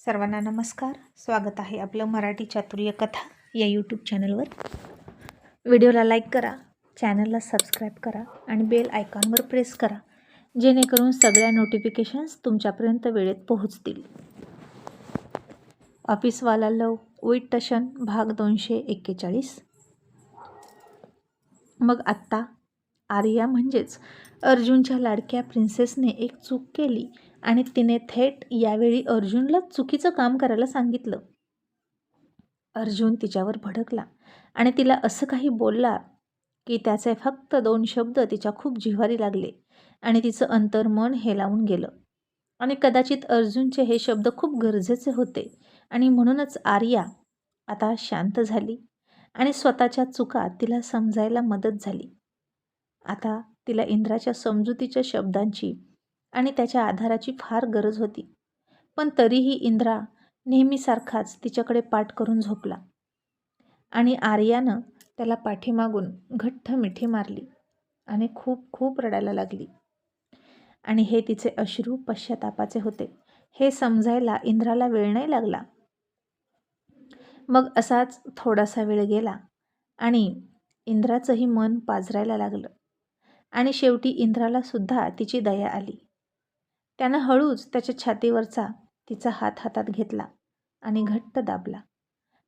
सर्वांना नमस्कार. स्वागत आहे आपलं मराठी चातुर्य कथा या यूट्यूब चॅनलवर. व्हिडिओला लाईक करा, चॅनलला सबस्क्राईब करा आणि बेल आयकॉनवर प्रेस करा, जेणेकरून सगळ्या नोटिफिकेशन्स तुमच्यापर्यंत वेळेत पोहोचतील. ऑफिसवाला लव विथ टशन भाग 241. मग आत्ता आर्या म्हणजेच अर्जुनच्या लाडक्या प्रिन्सेसने एक चूक केली आणि तिने थेट यावेळी अर्जुनला चुकीचं काम करायला सांगितलं. अर्जुन तिच्यावर भडकला आणि तिला असं काही बोलला की त्याचे फक्त 2 शब्द तिच्या खूप जिव्हारी लागले आणि तिचं अंतर्मन हेलावून गेलं. आणि कदाचित अर्जुनचे हे शब्द खूप गरजेचे होते आणि म्हणूनच आर्या आता शांत झाली आणि स्वतःच्या चुका तिला समजायला मदत झाली. आता तिला इंद्राच्या समजुतीच्या शब्दांची आणि त्याच्या आधाराची फार गरज होती. पण तरीही इंद्रा नेहमीसारखाच तिच्याकडे पाठ करून झोपला आणि आर्यानं त्याला पाठीमागून घट्ट मिठी मारली आणि खूप खूप रडायला लागली. आणि हे तिचे अश्रू पश्चातापाचे होते हे समजायला इंद्राला वेळ नाही लागला. मग असाच थोडासा वेळ गेला आणि इंद्राचंही मन पाजरायला लागलं आणि शेवटी इंद्राला सुद्धा तिची दया आली. त्यानं हळूच त्याच्या छातीवरचा तिचा हात हातात घेतला आणि घट्ट दाबला.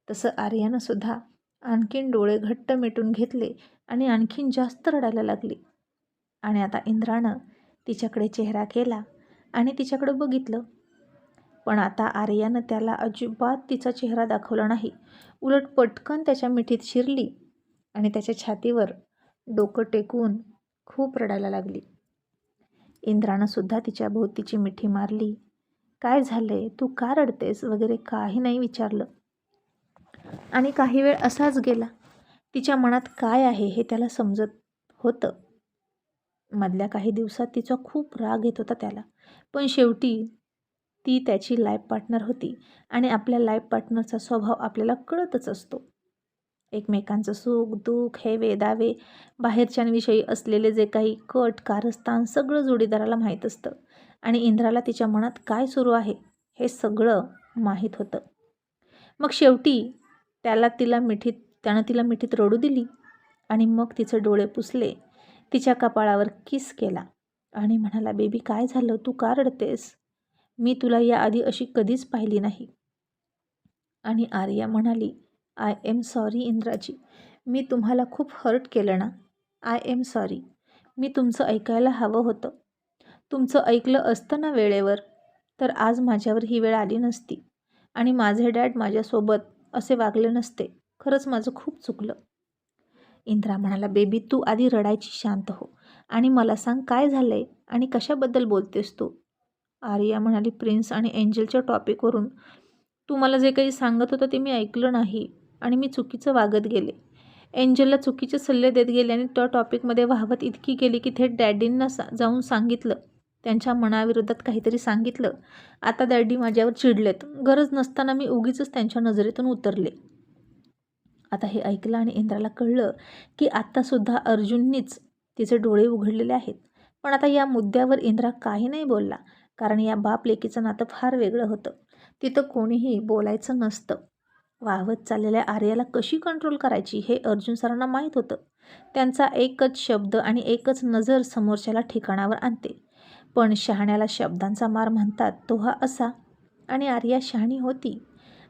तसं आर्यानं सुद्धा आणखीन डोळे घट्ट मिटून घेतले आणि आणखीन जास्त रडायला लागली. आणि आता इंद्रानं तिच्याकडे चेहरा केला आणि तिच्याकडे बघितलं. पण आता आर्यानं त्याला अजिबात तिचा चेहरा दाखवला नाही. उलट पटकन त्याच्या मिठीत शिरली आणि त्याच्या छातीवर डोकं टेकवून खूप रडायला लागली. इंद्रानं सुद्धा तिच्या भोवतीची मिठी मारली. काय झालंय, तू का रडतेस वगैरे काही नाही विचारलं. आणि काही वेळ असाच गेला. तिच्या मनात काय आहे हे त्याला समजत होतं. मधल्या काही दिवसात तिचा खूप राग येत होता त्याला. पण शेवटी ती त्याची लाईफ पार्टनर होती आणि आपल्या लाईफ पार्टनरचा स्वभाव आपल्याला कळतच असतो. एकमेकांचं सुख दुःख हेवे दावे बाहेरच्यांविषयी असलेले जे काही कट कारस्थान सगळं जोडीदाराला माहीत असतं. आणि इंद्राला तिच्या मनात काय सुरू आहे हे सगळं माहीत होतं. मग शेवटी त्यानं तिला मिठीत रडू दिली आणि मग तिचे डोळे पुसले, तिच्या कपाळावर किस केला आणि म्हणाला, बेबी काय झालं, तू का रडतेस? मी तुला याआधी अशी कधीच पाहिली नाही. आणि आर्या म्हणाली, आय एम सॉरी इंद्राजी, मी तुम्हाला खूप हर्ट केलं ना. I am sorry. मी तुमचं ऐकायला हवं होतं. तुमचं ऐकलं असतं ना वेळेवर तर आज माझ्यावर ही वेळ आली नसती आणि माझे डॅड माझ्यासोबत असे वागले नसते. खरंच माझं खूप चुकलं. इंद्रा म्हणाला, बेबी तू आधी रडायची शांत हो आणि मला सांग काय झालंय आणि कशाबद्दल बोलतेस तू. आर्या म्हणाली, प्रिन्स आणि एंजलच्या टॉपिकवरून तू मला जे काही सांगत होतं ते मी ऐकलं नाही आणि मी चुकीचं वागत गेले. एंजलला चुकीचे सल्ले देत गेले आणि त्या टॉपिकमध्ये वाहवत इतकी गेली की थेट डॅडींना जाऊन सांगितलं. त्यांच्या मनाविरोधात काहीतरी सांगितलं. आता डॅडी माझ्यावर चिडलेत. गरज नसताना मी उगीचच त्यांच्या नजरेतून उतरले. आता हे ऐकलं आणि इंद्राला कळलं की आत्तासुद्धा अर्जुननीच तिचे डोळे उघडलेले आहेत. पण आता या मुद्द्यावर इंद्रा काही नाही बोलला, कारण या बाप लेकीचं नातं फार वेगळं होतं. तिथं कोणीही बोलायचं नसतं. वाहवत चाललेल्या आर्याला कशी कंट्रोल करायची हे अर्जुन सरांना माहीत होतं. त्यांचा एकच शब्द आणि एकच नजर समोरच्याला ठिकाणावर आणते. पण शहाण्याला शब्दांचा मार म्हणतात तो हा असा. आणि आर्या शहाणी होती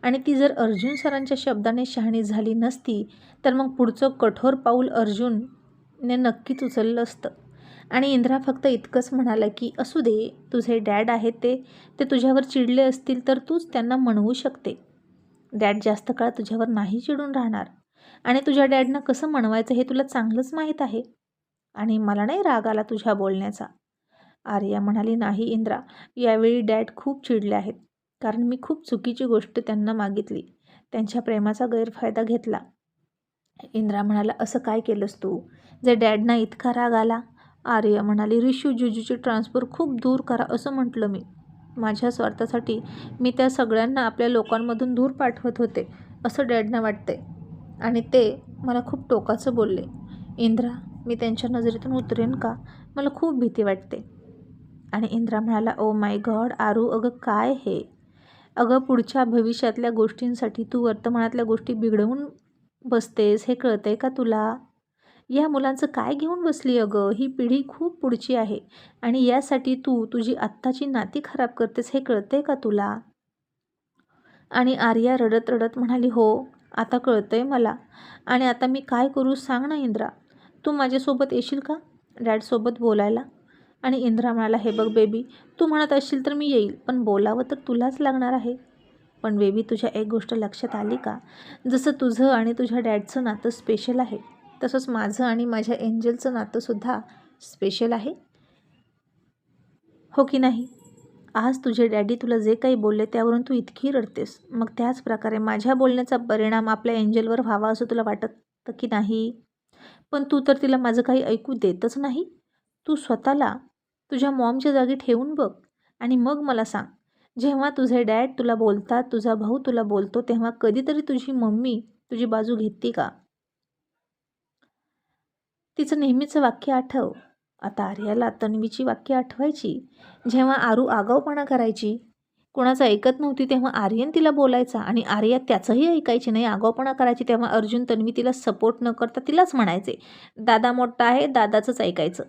आणि ती जर अर्जुन सरांच्या शब्दाने शहाणी झाली नसती तर मग पुढचं कठोर पाऊल अर्जुनने नक्कीच उचललं असतं. आणि इंद्रा फक्त इतकंच म्हणाला की असू दे, तुझे डॅड आहेत ते तुझ्यावर चिडले असतील तर तूच त्यांना म्हणवू शकते. डॅड जास्त काळ तुझ्यावर नाही चिडून राहणार आणि तुझ्या डॅडनं कसं म्हणवायचं हे तुला चांगलंच माहीत आहे. आणि मला नाही राग आला तुझ्या बोलण्याचा. आर्या म्हणाली, नाही इंद्रा, यावेळी डॅड खूप चिडले आहेत कारण मी खूप चुकीची गोष्ट त्यांना मागितली. त्यांच्या प्रेमाचा गैरफायदा घेतला. इंद्रा म्हणाला, असं काय केलंस तू जे डॅडना इतका राग आला? आर्या म्हणाली, रिशू जुजूची ट्रान्सफर खूप दूर करा असं म्हटलं मी. माझ्या स्वार्थासाठी मी त्या सगळ्यांना आपल्या लोकांमधून दूर पाठवत होते असं डॅडना वाटते आणि ते मला खूप टोकाचं बोलले. इंद्रा, मी त्यांच्या नजरेतून उतरेन का? मला खूप भीती वाटते. आणि इंद्रा म्हणाला, ओ माय गॉड आरू, अगं काय हे? अगं पुढच्या भविष्यातल्या गोष्टींसाठी तू वर्तमानातल्या गोष्टी बिघडवून बसतेस, हे कळतंय का तुला? या मुलांचं काय घेऊन बसली अगं? ही पिढी खूप पुढची आहे आणि यासाठी तू तुझी आत्ताची नाती खराब करतेस, हे कळतंय का तुला? आणि आर्या रडत रडत म्हणाली, हो आता कळतंय मला. आणि आता मी काय करू सांग ना इंद्रा. तू माझ्यासोबत येशील का डॅडसोबत बोलायला? आणि इंद्रा म्हणाला, हे बघ बेबी, तू म्हणत असशील तर मी येईल, पण बोलावं तर तुलाच लागणार आहे. पण बेबी तुझ्या एक गोष्ट लक्षात आली का? जसं तुझं आणि तुझ्या डॅडचं नातं स्पेशल आहे, तसंच माझं आणि माझ्या एंजलचं नातंसुद्धा स्पेशल आहे, हो की नाही? आज तुझे डॅडी तुला जे काही बोलले त्यावरून तू इतकी रडतेस, मग त्याच प्रकारे माझ्या बोलण्याचा परिणाम आपल्या एंजलवर व्हावा असं तुला वाटतं की नाही? पण तू तर तिला माझं काही ऐकू देतच नाही. तू स्वतःला तुझ्या मॉमच्या जागी ठेवून बघ आणि मग मला सांग, जेव्हा तुझे डॅड तुला बोलतात, तुझा भाऊ तुला बोलतो, तेव्हा कधीतरी तुझी मम्मी तुझी बाजू घेते का? तिचं नेहमीचं वाक्य आठव. आता आर्याला तन्वीची वाक्य आठवायची. जेव्हा आरू आगाऊपणा करायची, कोणाचं ऐकत नव्हती, तेव्हा आर्यन तिला बोलायचा आणि आर्या त्याचंही ऐकायची नाही, आगाऊपणा करायची. तेव्हा अर्जुन तन्वी तिला सपोर्ट न करता तिलाच म्हणायचे, दादा मोठा आहे, दादाचंच ऐकायचं,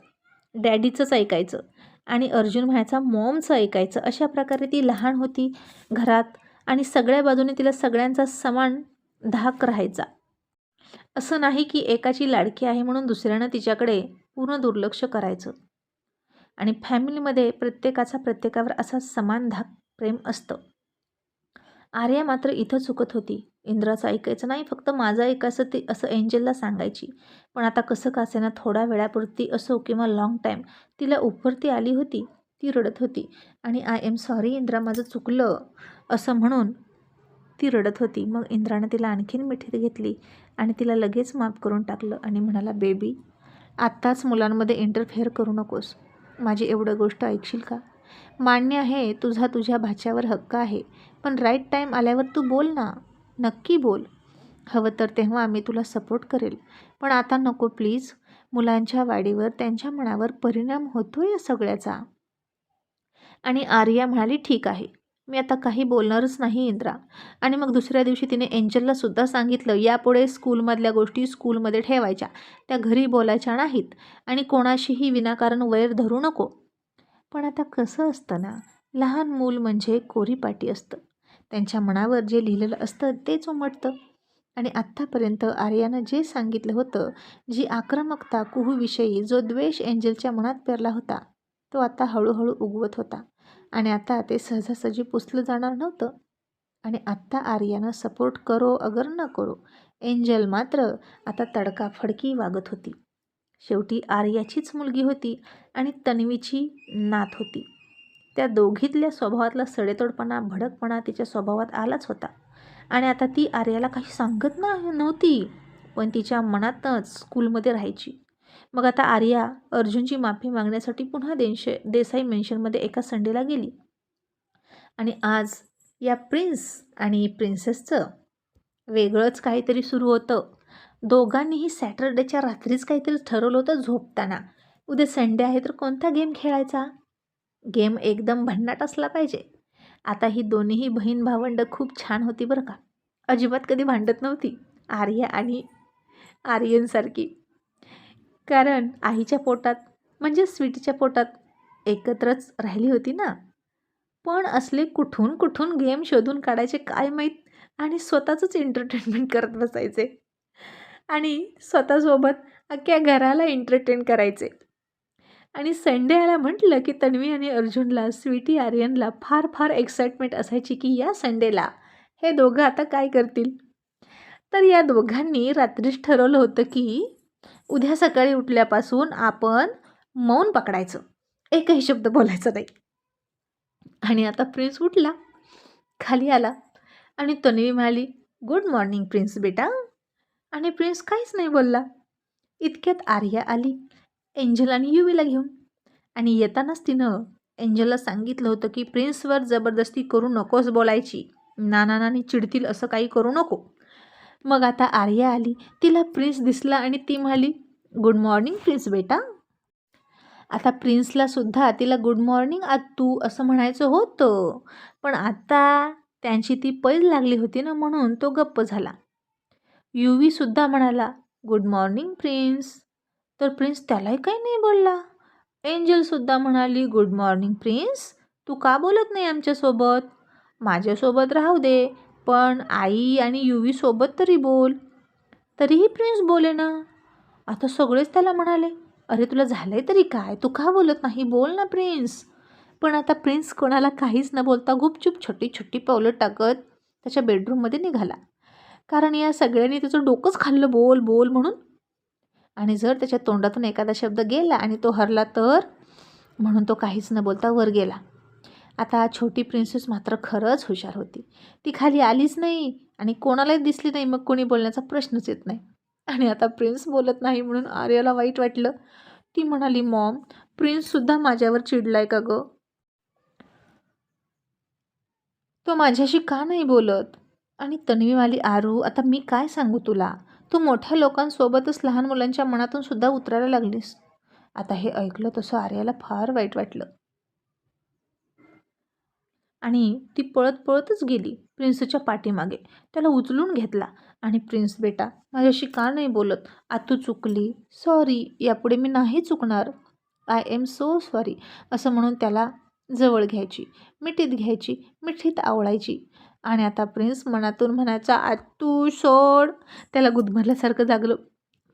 डॅडीचंच ऐकायचं. आणि अर्जुन म्हणायचा मॉमचं ऐकायचं. अशा प्रकारे ती लहान होती घरात आणि सगळ्या बाजूने तिला सगळ्यांचा समान धाक राहायचा. असं नाही की एकाची लाडकी आहे म्हणून दुसऱ्यानं तिच्याकडे पूर्ण दुर्लक्ष करायचं. आणि फॅमिलीमध्ये प्रत्येकाचा प्रत्येकावर असा समान धाक प्रेम असतं. आर्या मात्र इथं चुकत होती. इंद्राचं ऐकायचं नाही, फक्त माझं ऐकायचं ते असं एंजलला सांगायची. पण आता कसं का असेना थोड्या वेळापुरती असो किंवा लॉंग टाईम तिला उपरती आली होती. ती रडत होती आणि आय एम सॉरी इंद्रा, माझं चुकलं असं म्हणून ती रडत होती. मग इंद्रानं तिला आणखीन मिठीत घेतली आणि तिला लगेच माफ करून टाकलं आणि म्हणाला, बेबी आत्ताच मुलांमध्ये इंटरफेअर करू नकोस. माझी एवढं गोष्ट ऐकशील का? मान्य आहे तुझा तुझ्या भाच्यावर हक्क आहे, पण राईट टाईम आल्यावर तू बोल ना, नक्की बोल. हवं तर तेव्हा मी तुला सपोर्ट करेल, पण आता नको प्लीज. मुलांच्या वाढीवर त्यांच्या मनावर परिणाम होतो या सगळ्याचा. आणि आर्या म्हणाली, ठीक आहे, मी आता काही बोलणारच नाही इंद्रा. आणि मग दुसऱ्या दिवशी तिने एंजलला सुद्धा सांगितलं, यापुढे स्कूलमधल्या गोष्टी स्कूलमध्ये ठेवायच्या, त्या घरी बोलायच्या नाहीत आणि कोणाशीही विनाकारण वैर धरू नको. पण आता कसं असतं ना, लहान मूल म्हणजे कोरीपाटी असतं, त्यांच्या मनावर जे लिहिलेलं असतं तेच उमटतं. आणि आत्तापर्यंत आर्यानं जे सांगितलं होतं, जी आक्रमकता कुहूविषयी जो द्वेष एंजलच्या मनात पेरला होता, तो आता हळूहळू उगवत होता. आणि आता ते सहजासहजी पुसलं जाणार नव्हतं. आणि आत्ता आर्यानं सपोर्ट करो अगर न करो, एंजल मात्र आता तडकाफडकी वागत होती. शेवटी आर्याचीच मुलगी होती आणि तन्वीची नात होती. त्या दोघीतल्या स्वभावातला सडेतोडपणा, भडकपणा तिच्या स्वभावात आलाच होता. आणि आता ती आर्याला काही सांगत नव्हती, पण तिच्या मनातच स्कूलमध्ये राहायची. मग आता आर्या अर्जुनची माफी मागण्यासाठी पुन्हा देसाई मेन्शनमध्ये एका संडेला गेली. आणि आज या प्रिन्स आणि प्रिन्सेसचं वेगळंच काहीतरी सुरू होतं. दोघांनीही सॅटर्डेच्या रात्रीच काहीतरी ठरवलं होतं झोपताना, उद्या संडे आहे तर कोणता गेम खेळायचा. गेम एकदम भन्नाट असला पाहिजे. आता ही दोन्हीही बहीण भावंड खूप छान होती बरं का, अजिबात कधी भांडत नव्हती आर्या आणि आर्यनसारखी. कारण आईच्या पोटात म्हणजे स्वीटीच्या पोटात एकत्रच राहिली होती ना. पण असले कुठून कुठून गेम शोधून काढायचे काय माहीत आणि स्वतःचंच एंटरटेनमेंट करत बसायचे आणि स्वतःसोबत अख्ख्या घराला एंटरटेन करायचे. आणि संडे आला म्हटलं की तन्वी आणि अर्जुनला, स्वीटी आर्यनला फार फार एक्साइटमेंट असायची की या संडेला हे दोघं आता काय करतील. तर या दोघांनी रात्रीच ठरवलं होतं की उद्या सकाळी उठल्यापासून आपण मौन पकडायचं, एकही शब्द बोलायचा नाही. आणि आता प्रिन्स उठला, खाली आला आणि तन्वी म्हणाली, गुड मॉर्निंग प्रिन्स बेटा. आणि प्रिन्स काहीच नाही बोलला. इतक्यात आर्या आली एंजल आणि युवीला घेऊन. आणि येतानाच तिनं एंजलला सांगितलं होतं की प्रिन्सवर जबरदस्ती करू नकोस बोलायची, नानांनी चिडतील असं काही करू नको. मग आता आर्या आली, तिला प्रिन्स दिसला आणि ती म्हणाली, गुड मॉर्निंग प्रिन्स बेटा. आता प्रिन्सला सुद्धा तिला गुड मॉर्निंग आत्तू असं म्हणायचं होतं, पण आता त्यांची ती पैज लागली होती ना, म्हणून तो गप्प झाला. युवीसुद्धा म्हणाला, गुड मॉर्निंग प्रिन्स. तर प्रिन्स त्यालाही काही नाही बोलला. एंजलसुद्धा म्हणाली, गुड मॉर्निंग प्रिन्स. तू का बोलत नाही आमच्यासोबत? माझ्यासोबत राहू दे, पण आई आणि युवीसोबत तरी बोल. तरीही प्रिन्स बोले ना. आता सगळेच त्याला म्हणाले, अरे तुला झालंय तरी काय? तू का बोलत नाही? बोल ना प्रिन्स. पण आता प्रिन्स कोणाला काहीच न बोलता गुपचूप छोटी छोटी पावलं टाकत त्याच्या बेडरूममध्ये निघाला. कारण या सगळ्यांनी त्याचं डोकंच खाल्लं बोल बोल म्हणून. आणि जर त्याच्या तोंडातून एखादा शब्द गेला आणि तो हरला तर, म्हणून तो काहीच न बोलता वर गेला. आता छोटी प्रिन्सेस मात्र खरंच हुशार होती. ती खाली आलीच नाही आणि कोणालाही दिसली नाही, मग कोणी बोलण्याचा प्रश्नच येत नाही. आणि आता प्रिन्स बोलत नाही म्हणून आर्याला वाईट वाटलं. ती म्हणाली, मॉम, प्रिन्ससुद्धा माझ्यावर चिडलाय का गं? तो माझ्याशी का नाही बोलत? आणि तन्वीवाली आरू, आता मी काय सांगू तुला? तू मोठ्या लोकांसोबतच लहान मुलांच्या मनातून सुद्धा उतरायला लागलीस. आता हे ऐकलं तसं आर्याला फार वाईट वाटलं. आणि ती पळत पळतच गेली प्रिन्सच्या पाठीमागे. त्याला उचलून घेतला आणि प्रिन्स बेटा, माझ्याशी का नाही बोलत? तू चुकली, सॉरी, यापुढे मी नाही चुकणार, आय एम सो सॉरी, असं म्हणून त्याला जवळ घ्यायची, मिठीत घ्यायची, मिठीत आवळायची. आणि आता प्रिन्स मनातून म्हणायचा, आतू सोड. त्याला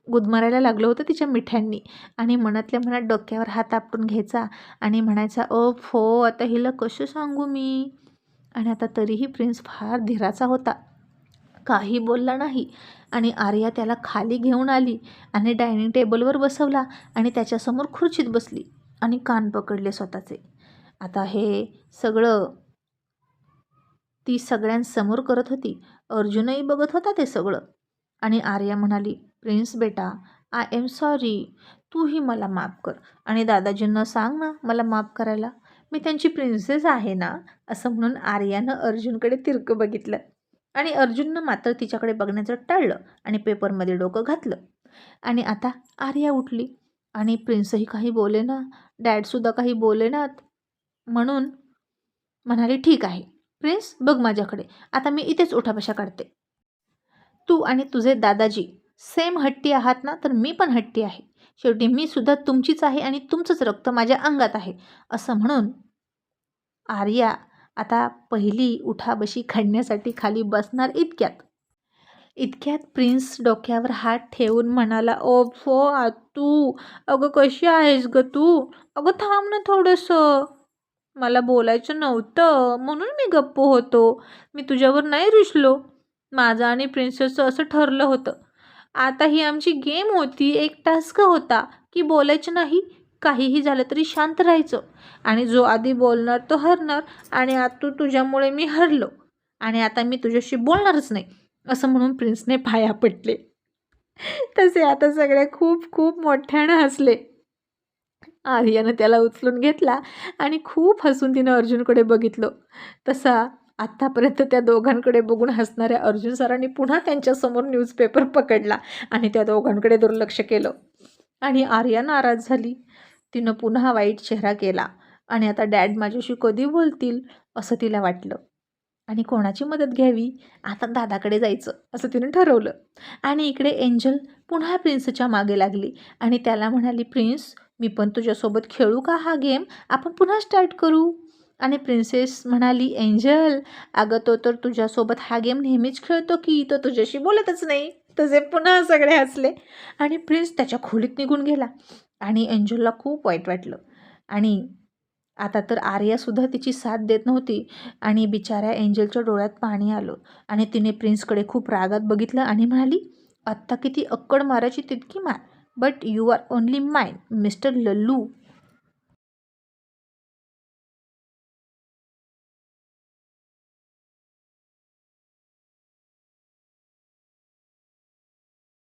गुदमरायला लागलं होतं तिच्या मिठ्यांनी. आणि मनातल्या मनात डोक्यावर हात आपटून घ्यायचा आणि म्हणायचा, हो, आता हिला कसं सांगू मी? आणि आता तरीही प्रिन्स फार धीराचा होता, काही बोलला नाही. आणि आर्या त्याला खाली घेऊन आली आणि डायनिंग टेबलवर बसवला आणि त्याच्यासमोर खुर्चीत बसली आणि कान पकडले स्वतःचे. आता हे सगळं ती सगळ्यांसमोर करत होती. अर्जुनही बघत होता ते सगळं. आणि आर्या म्हणाली, प्रिन्स बेटा, आय एम सॉरी, तूही मला माफ कर आणि दादाजींना सांग ना मला माफ करायला, मी त्यांची प्रिन्सेस आहे ना. असं म्हणून आर्यानं अर्जुनकडे तिरकं बघितलं आणि अर्जुननं मात्र तिच्याकडे बघण्याचं टाळलं आणि पेपरमध्ये डोकं घातलं. आणि आता आर्या उठली आणि प्रिन्सही काही बोलेना, डॅडसुद्धा काही बोलेनात. म्हणून म्हणाली, ठीक आहे प्रिन्स, बघ माझ्याकडे, आता मी इथेच उठाबशा काढते. तू आणि तुझे दादाजी सेम हट्टी आहात ना, तर मी पण हट्टी आहे. शेवटी मी सुद्धा तुमचीच आहे आणि तुमचंच रक्त माझ्या अंगात आहे. असं म्हणून आर्या आता पहिली उठाबशी काढण्यासाठी खाली बसणार इतक्यात प्रिन्स डोक्यावर हात ठेवून म्हणाला, फो आतू, अगं कशी आहेस ग तू? अगं थांब ना थोडंसं, मला बोलायचं नव्हतं म्हणून मी गप्प होतो. मी तुझ्यावर नाही रुसलो. माझं आणि प्रिन्सेसचं असं ठरलं होतं. आता ही आमची गेम होती, एक टास्क होता की बोलायचं नाही, काहीही झालं तरी शांत राहायचं आणि जो आधी बोलणार तो हरणार. आणि आता तुझ्यामुळे मी हरलो आणि आता मी तुझ्याशी बोलणारच नाही, असं म्हणून प्रिन्सने पाया पडले. तसे आता सगळे खूप खूप मोठ्यानं हसले. आर्यानं त्याला उचलून घेतला आणि खूप हसून तिनं अर्जुनकडे बघितलं. तसा आत्तापर्यंत त्या दोघांकडे बघून हसणाऱ्या अर्जुन सरांनी पुन्हा त्यांच्यासमोर न्यूजपेपर पकडला आणि त्या दोघांकडे दुर्लक्ष केलं. आणि आर्या नाराज झाली. तिनं पुन्हा वाईट चेहरा केला आणि आता डॅड माझ्याशी कधी बोलतील असं तिला वाटलं. आणि कोणाची मदत घ्यावी? आता दादाकडे जायचं असं तिनं ठरवलं. आणि इकडे एंजल पुन्हा प्रिन्सच्या मागे लागली आणि त्याला म्हणाली, प्रिन्स, मी पण तुझ्यासोबत खेळू का हा गेम? आपण पुन्हा स्टार्ट करू. आणि प्रिन्सेस म्हणाली, एंजल, अगं तो तर तुझ्यासोबत हा गेम नेहमीच खेळतो की, तो तुझ्याशी बोलतच नाही. तसे पुन्हा सगळे हसले आणि प्रिन्स त्याच्या खोलीत निघून गेला. आणि एंजलला खूप वाईट वाटलं. आणि आता तर आर्यासुद्धा तिची साथ देत नव्हती आणि बिचाऱ्या एंजलच्या डोळ्यात पाणी आलं आणि तिने प्रिन्सकडे खूप रागात बघितलं आणि म्हणाली, आत्ता किती अक्कड मारायची तितकी मार, but you are only mine mister Lallu.